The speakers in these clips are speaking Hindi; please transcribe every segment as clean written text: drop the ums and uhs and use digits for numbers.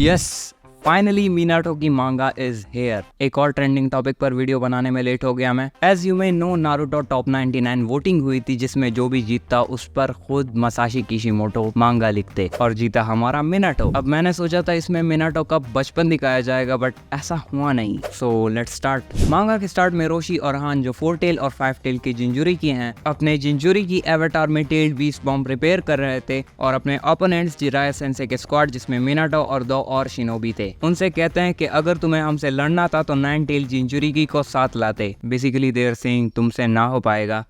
यस, फाइनली मीनाटो की मांगा इज हेयर। एक और ट्रेंडिंग टॉपिक पर वीडियो बनाने में लेट हो गया मैं। As you may know, Naruto top 99 voting हुई थी जिसमें जो भी जीतता उस पर खुद मसाशी किशिमोटो मांगा लिखते और जीता हमारा मीनाटो। अब मैंने सोचा था इसमें मीनाटो का बचपन दिखाया जाएगा बट ऐसा हुआ नहीं। So let's start. मांगा के स्टार्ट में रोशी और हान जो 4 टेल और 5 टेल की जिंजुरी की हैं, अपने जिंजुरी की एवेटार में टेल्ड बीस्ट बॉम्ब प्रिपेयर कर रहे थे और अपने ओपोनेंट्स जिराया सेंसे के स्क्वाड जिसमें मीनाटो और 2 और शिनोबी थे उनसे कहते हैं कि अगर तुम्हें हमसे लड़ना था तो 9 टेल जिंजुरी की को साथ लाते। बेसिकली देयर सेइंग तुमसे ना हो पाएगा।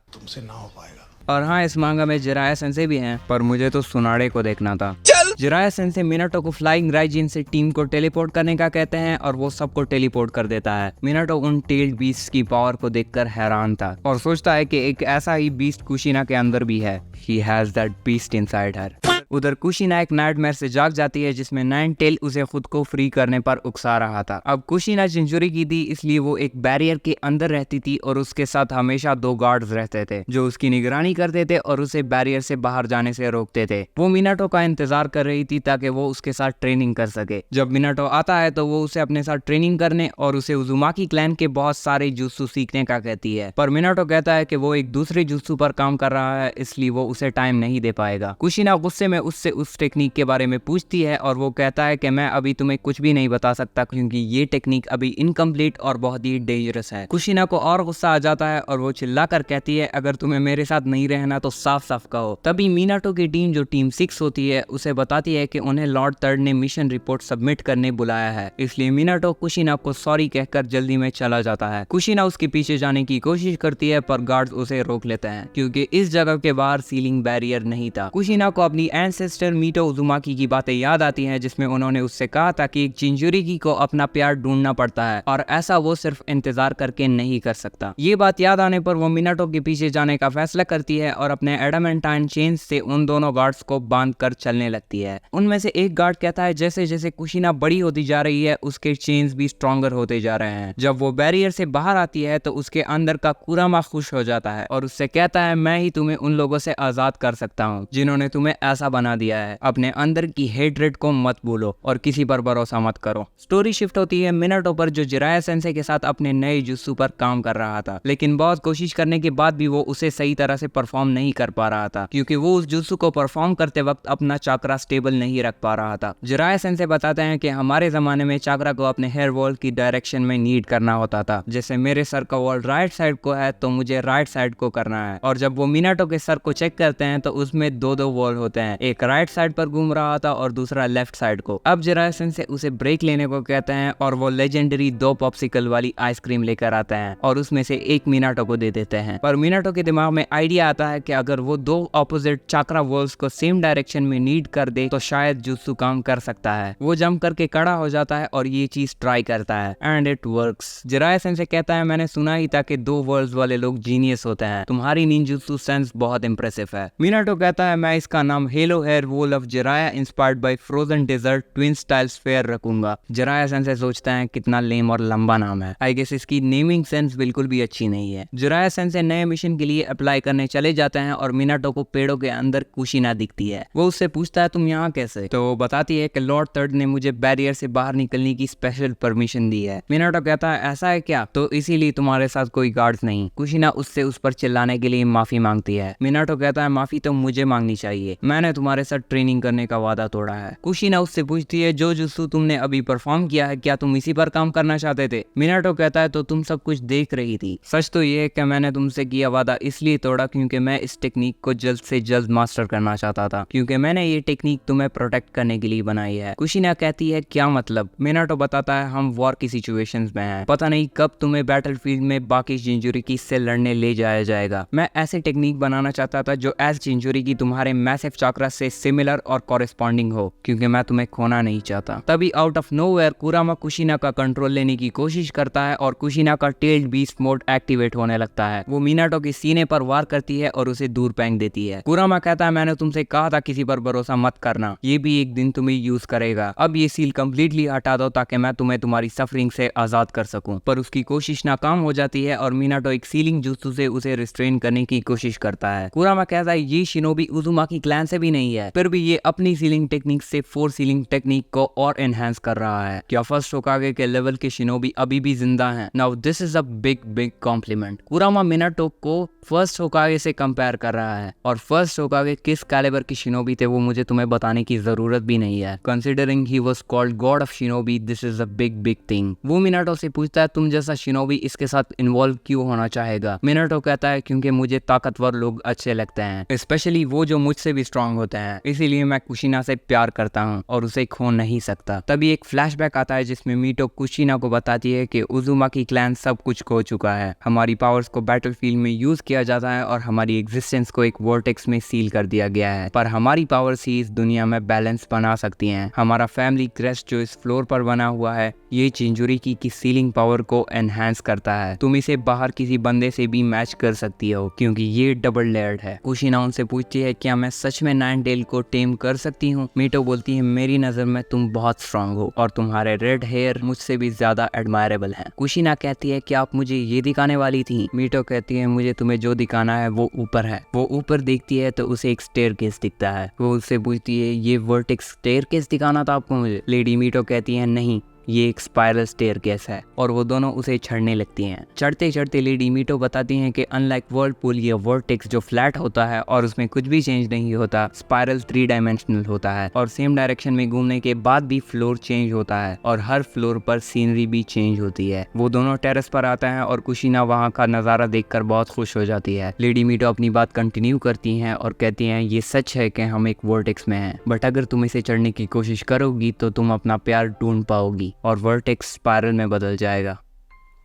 और हाँ, इस मांगा में जिराया सेंसे भी हैं, पर मुझे तो सुनाड़े को देखना था। जिराया सेंसे मीनाटो को फ्लाइंग राइजिन से टीम को टेलीपोर्ट करने का कहते हैं और वो सबको टेलीपोर्ट कर देता है। मीनाटो उन टेल्ड बीस्ट की पावर को देखकर हैरान था और सोचता है कि एक ऐसा ही बीस्ट कुशिना के अंदर भी है। He has that beast inside her. उधर कुशिना एक नाइटमेयर से जाग जाती है जिसमें 9 टेल उसे खुद को फ्री करने पर उकसा रहा था। अब कुशिना जिंजुरी की थी इसलिए वो एक बैरियर के अंदर रहती थी और उसके साथ हमेशा 2 गार्ड्स रहते थे जो उसकी निगरानी करते थे और उसे बैरियर से बाहर जाने से रोकते थे। वो मीनाटो का इंतजार कर रही थी ताकि वो उसके साथ ट्रेनिंग कर सके। जब मीनाटो आता है तो वो उसे अपने साथ ट्रेनिंग करने और उसे उजुमाकी क्लैन के बहुत सारे जुत्सु सीखने का कहती है, पर मीनाटो कहता है कि वो एक दूसरे जुत्सु पर काम कर रहा है इसलिए वो उसे टाइम नहीं दे पाएगा। कुशिना गुस्से में उससे उस टेक्निक के बारे में पूछती है और वो कहता है कि मैं अभी तुम्हें कुछ भी नहीं बता सकता क्योंकि ये टेक्निक अभी इनकम्प्लीट और बहुत ही डेंजरस है। कुशिना को और गुस्सा आ जाता है और वो चिल्लाकर कहती है अगर तुम्हें मेरे साथ नहीं रहना तो साफ साफ कहो। तभी मीनाटो की टीम जो टीम 6 होती है उसे बताती है कि उन्हें लॉर्ड थर्ड ने मिशन रिपोर्ट सबमिट करने बुलाया है, इसलिए मीनाटो कुशिना को सॉरी कहकर जल्दी में चला जाता है। कुशिना उसके पीछे जाने की कोशिश करती है पर गार्ड्स उसे रोक लेते हैं क्योंकि इस जगह के बाहर सीलिंग बैरियर नहीं था। कुशिना को अपनी एंसेस्टर मीटो उजुमाकी की बातें याद आती हैं जिसमें उन्होंने उससे कहा था कि एक जिंजुरी को अपना प्यार ढूंढना पड़ता है और ऐसा वो सिर्फ इंतजार करके नहीं कर सकता। ये बात याद आने पर वो मीनाटो के पीछे जाने का फैसला करती है और अपने एडामेंटाइन चेन्स से उन दोनों गार्ड्स को बांध कर चलने लगती है। उनमें से एक गार्ड कहता है जैसे जैसे कुशिना बड़ी होती जा रही है उसके चेन्स भी स्ट्रॉन्गर होते जा रहे हैं। जब वो बैरियर से बाहर आती है तो उसके अंदर का कुरामा खुश हो जाता है और उससे कहता है मैं ही तुम्हें उन लोगों से आजाद कर सकता हूँ जिन्होंने तुम्हें ऐसा बना दिया है। अपने अंदर की हेट्रेड को मत भूलो और किसी पर भरोसा मत करो। स्टोरी शिफ्ट होती है मीनाटो पर जो जिराया सेंसे के साथ अपने नए जुत्सु पर काम कर रहा था, लेकिन बहुत कोशिश करने के बाद भी वो उसे सही तरह से परफॉर्म नहीं कर पा रहा था क्योंकि वो उस जुत्सु को परफॉर्म करते वक्त अपना चाकरा स्टेबल नहीं रख पा रहा था। जिराया सेंसे बताते हैं कि हमारे जमाने में चाकरा को अपने हेयर वॉल की डायरेक्शन में नीड करना होता था। जैसे मेरे सर का वॉल राइट साइड को है तो मुझे राइट साइड को करना है। और जब वो मीनाटो के सर को चेक करते हैं तो उसमें 2 वॉल होते हैं, एक राइट साइड पर घूम रहा था और दूसरा लेफ्ट साइड को। अब जिराया सेंसे उसे ब्रेक लेने को कहते हैं और वो लेजेंडरी 2 पॉप्सिकल वाली आइसक्रीम लेकर आते हैं और उसमें से एक मीनाटो को दे देते हैं। पर मीनाटो के दिमाग में आइडिया आता है कि अगर वो 2 ऑपोजिट चाकरा वॉल्स को सेम डायरेक्शन में नीड कर दे तो शायद जुत्सु काम कर सकता है। वो जंप करके खड़ा हो जाता है और ये चीज ट्राई करता है and it works. Jiraiya sensei कहता है मैंने सुना ही था कि 2 वर्ल्ड्स वाले लोग जीनियस होते हैं, तुम्हारी निंजुत्सु सेंस बहुत इंप्रेसिव है। मीनाटो कहता है मैं इसका नाम hello hair wall of Jiraiya inspired by frozen desert twin style sphere रखूंगा। जिराया सेंसे सोचता है कितना लेम और लंबा नाम है, आई गेस इसकी नेमिंग सेंस बिल्कुल भी अच्छी नहीं है। जिराया सेंसे नए मिशन के लिए अप्लाई करने चले जाते हैं और मीनाटो को पेड़ों के अंदर कुशिना दिखती है। वो उससे पूछता है तुम यहाँ कैसे, तो वो बताती है कि लॉर्ड थर्ड ने मुझे बैरियर से बाहर निकलने की स्पेशल परमिशन दी है। मीनाटो कहता है ऐसा है क्या, तो इसीलिए तुम्हारे साथ कोई गार्ड्स नहीं। कुशिना उससे उस पर चिल्लाने के लिए माफी मांगती है। मीनाटो कहता है माफी तो मुझे मांगनी चाहिए, मैंने तुम्हारे साथ ट्रेनिंग करने का वादा तोड़ा है। कुशिना उससे पूछती है जो जुत्सु तुमने अभी परफॉर्म किया है क्या तुम इसी पर काम करना चाहते थे। मीनाटो कहता है तो तुम सब कुछ देख रही थी। सच तो ये है कि मैंने तुमसे किया वादा इसलिए तोड़ा क्योंकि मैं इस टेक्निक को जल्द से जल्द मास्टर करना चाहता था, क्योंकि मैंने ये टेक्निक तुम्हें प्रोटेक्ट करने के लिए बनाई है। कुशिना कहती है क्या मतलब। मीनाटो बताता है हम वॉर की सिचुएशंस में हैं, पता नहीं कब तुम्हें बैटलफील्ड में बाकी जिंजुरी से लड़ने ले जाया जाएगा। मैं ऐसे टेक्निक बनाना चाहता था जो एज जिंजुरी की तुम्हारे मैसिव चाकरा से सिमिलर और कॉरेस्पॉन्डिंग हो क्योंकि मैं तुम्हें खोना नहीं चाहता। तभी आउट ऑफ नोवेयर कुरामा कुशिना का कंट्रोल लेने की कोशिश करता है और कुशिना का टेल्ड बीस्ट मोड एक्टिवेट होने लगता है। वो मीनाटो के सीने पर वार करती है और उसे दूर फेंक देती है। कुरामा कहता है मैंने तुमसे कहा था किसी पर भरोसा मत करना, ये भी एक दिन तुम्हें यूज करेगा। अब ये सील कम्प्लीटली हटा दो ताकि मैं तुम्हें तुम्हारी सफरिंग से आजाद कर सकूं। पर उसकी कोशिश नाकाम हो जाती है और मीनाटो एक सीलिंग जुत्सु से उसे रिस्ट्रेन करने की कोशिश करता है। कुरामा कहता है ये शिनोबी उजुमाकी क्लैन से भी नहीं नहीं है, फिर भी ये अपनी सीलिंग टेक्निक से 4 सीलिंग टेक्निक को और एनहांस कर रहा है। क्या फर्स्ट होकागे के लेवल के शिनोबी अभी भी जिंदा हैं? Now this is a big complement. कुरामा मिनाटो को फर्स्ट होकागे से कंपेयर कर रहा है, और फर्स्ट होकागे किस कैलिबर की शिनोबी थे वो मुझे तुम्हें बताने की जरूरत भी नहीं है। Considering he was called God of shinobi, this is a big thing. वो मिनाटो से पूछता है तुम जैसा शिनोबी इसके साथ इन्वॉल्व क्यों होना चाहेगा? मिनाटो कहता है क्योंकि मुझे ताकतवर लोग अच्छे लगते हैं, स्पेशली वो जो मुझसे भी स्ट्रांग होते हैं, इसीलिए मैं कुशिना से प्यार करता हूँ और उसे खो नहीं सकता। तभी एक फ्लैशबैक आता है जिसमें मीटो कुशिना को बताती है कि उजुमाकी क्लैन सब कुछ खो चुका है, हमारी पावर्स को बैटलफील्ड में यूज किया जाता है और हमारी एग्जिस्टेंस को एक वोर्टेक्स में सील कर दिया गया है, पर हमारी पावर्स ही इस दुनिया में बैलेंस बना सकती हैं। हमारा फैमिली क्रेस्ट जो इस फ्लोर पर बना हुआ है ये चिंजुरिकी की सीलिंग पावर को एनहांस करता है। तुम इसे बाहर किसी बंदे से भी मैच कर सकती हो क्योंकि ये डबल लेयर्ड है। कुशिना उनसे पूछती है क्या मैं सच में नाइन टेल को टेम कर सकती हूँ? मीटो बोलती है मेरी नजर में तुम बहुत स्ट्रांग हो और तुम्हारे रेड हेयर मुझसे भी ज्यादा एडमायरेबल हैं। कुशिना कहती है कि आप मुझे ये दिखाने वाली थी? मीटो कहती है मुझे तुम्हें जो दिखाना है वो ऊपर है। वो ऊपर देखती है तो उसे एक स्टेयरकेस दिखता है। वो उससे पूछती है ये वर्टेक्स स्टेयरकेस दिखाना था आपको मुझे? लेडी मीटो कहती है नहीं, ये एक स्पाइरल स्टेयरकेस है, और वो दोनों उसे चढ़ने लगती हैं। चढ़ते चढ़ते लेडी मीटो बताती हैं कि अनलाइक वर्लपूल ये वर्टेक्स जो फ्लैट होता है और उसमें कुछ भी चेंज नहीं होता, स्पाइरल 3 डायमेंशनल होता है और सेम डायरेक्शन में घूमने के बाद भी फ्लोर चेंज होता है और हर फ्लोर पर सीनरी भी चेंज होती है। वो दोनों टेरेस पर आते हैं और कुशिना वहाँ का नजारा देखकर बहुत खुश हो जाती है। लेडी मीटो अपनी बात कंटिन्यू करती हैं और कहती हैं ये सच है कि हम एक वर्टेक्स में हैं, बट अगर तुम इसे चढ़ने की कोशिश करोगी तो तुम अपना प्यार ढूंढ पाओगी और वर्टेक्स स्पाइरल में बदल जाएगा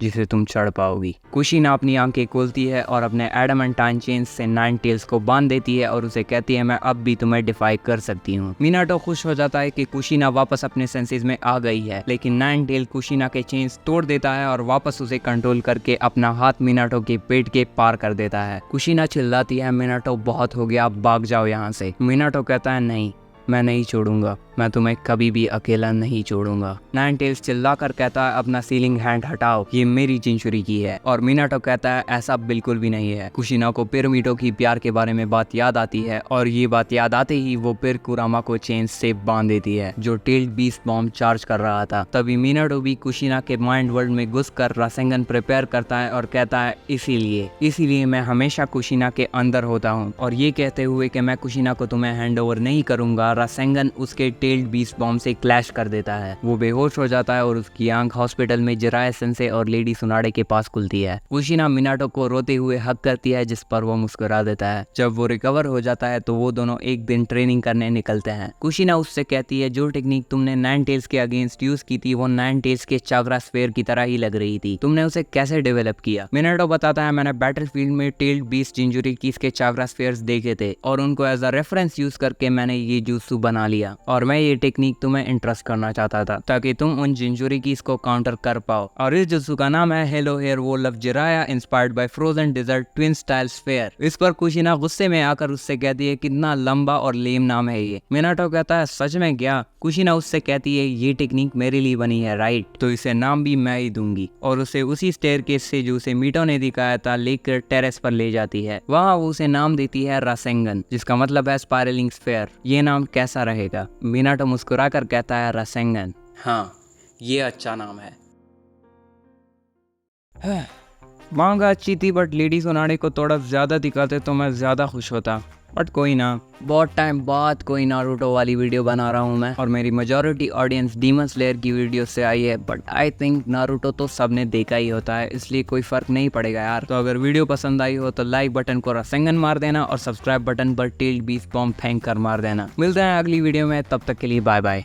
जिसे तुम चढ़ पाओगी। कुशिना अपनी आंखें खोलती है और अपने एडमंटाइन चेन्स से नाइन टेल्स को बांध देती है और उसे कहती है मैं अब भी तुम्हें डिफाई कर सकती हूँ। मिनाटो खुश हो जाता है कि कुशिना वापस अपने सेंसेस में आ गई है, लेकिन नाइन टेल कुशिना के चेन्स तोड़ देता है और वापस उसे कंट्रोल करके अपना हाथ मिनाटो के पेट के पार कर देता है। कुशिना चिल्लाती है मिनाटो बहुत हो गया, अब भाग जाओ यहाँ से। मिनाटो कहता है नहीं, मैं नहीं छोड़ूंगा, मैं तुम्हें कभी भी अकेला नहीं छोड़ूंगा। नाइन टेल्स चिल्लाकर कहता है अपना सीलिंग हैंड हटाओ, ये मेरी चिंचुरी की है। और मिनाटो कहता है ऐसा बिल्कुल भी नहीं है। कुशिना को फिर मीटो की प्यार के बारे में बात याद आती है और ये बात याद आते ही वो फिर कुरामा को चेन से बांध देती है जो टेल्ड बीस्ट बॉम्ब चार्ज कर रहा था। तभी मिनाटो भी कुशिना के माइंड वर्ल्ड में घुसकर रासेंगन प्रिपेयर करता है और कहता है इसीलिए मैं हमेशा कुशिना के अंदर होता हूँ। और ये कहते हुए कि मैं कुशिना को तुम्हें हैंड ओवर नहीं करूंगा, रासेंगन उसके टेल्ड बीस्ट बॉम्ब से क्लैश कर देता है। वो बेहोश हो जाता है और उसकी आंख हॉस्पिटल में जिराय सेंसे और लेडी सुनाडे के पास खुलती है। कुशिना मिनाटो को रोते हुए हक करती है जिस पर वो मुस्कुरा देता है। जब वो रिकवर हो जाता है तो वो दोनों एक दिन ट्रेनिंग करने निकलते हैं। कुशिना उससे कहती है जो टेक्निक तुमने नाइन टेल्स के अगेंस्ट यूज की थी वो नाइन टेल्स के चाक्रा स्फीयर की तरह ही लग रही थी, तुमने उसे कैसे डेवलप किया? मिनाटो बताता है मैंने बैटलफील्ड में टेल्ड बीस्ट जिंजुरिकी के चाक्रा स्फीयर्स देखे थे और उनको एज अ रेफरेंस यूज करके मैंने ये jutsu बना लिया, और मैं ये टेक्निक तुम्हें इंटरेस्ट करना चाहता था ताकि तुम उन जिंजुरिकीज को काउंटर कर पाओ। और इस jutsu का नाम है hello hair wall of Jiraiya inspired by frozen desert twin style sphere. इस पर कुशिना गुस्से में आकर उससे कहती है कितना लंबा और लेम नाम है ये। मिनाटो कहता है सच में क्या? कुशिना उससे कहती है ये टेक्निक मेरे लिए बनी है राइट, तो इसे नाम भी मैं ही दूंगी, और उसे उसी स्टेयरकेस से जो उसे मीटो ने दिखाया था लेकर टेरेस पर ले जाती है। वहाँ वो उसे नाम देती है रासेंगन, जिसका मतलब है स्पायरलिंग स्फीयर। ये नाम कैसा रहेगा? मिनाटो मुस्कुरा कर कहता है रासेंगन, हाँ ये अच्छा नाम है। मांगा अच्छी थी बट लेडी सोनाडे को थोड़ा ज्यादा दिखाते तो मैं ज्यादा खुश होता, बट कोई ना, बहुत टाइम बाद कोई नारुतो वाली वीडियो बना रहा हूँ मैं, और मेरी मेजॉरिटी ऑडियंस डीमन स्लेयर की वीडियो से आई है, बट आई थिंक नारुतो तो सबने देखा ही होता है, इसलिए कोई फर्क नहीं पड़ेगा यार। तो अगर वीडियो पसंद आई हो तो लाइक बटन को रासेंगन मार देना और सब्सक्राइब बटन पर टेल्ड बीस्ट बॉम्ब फेंक कर मार देना। मिलते हैं अगली वीडियो में, तब तक के लिए बाय बाय।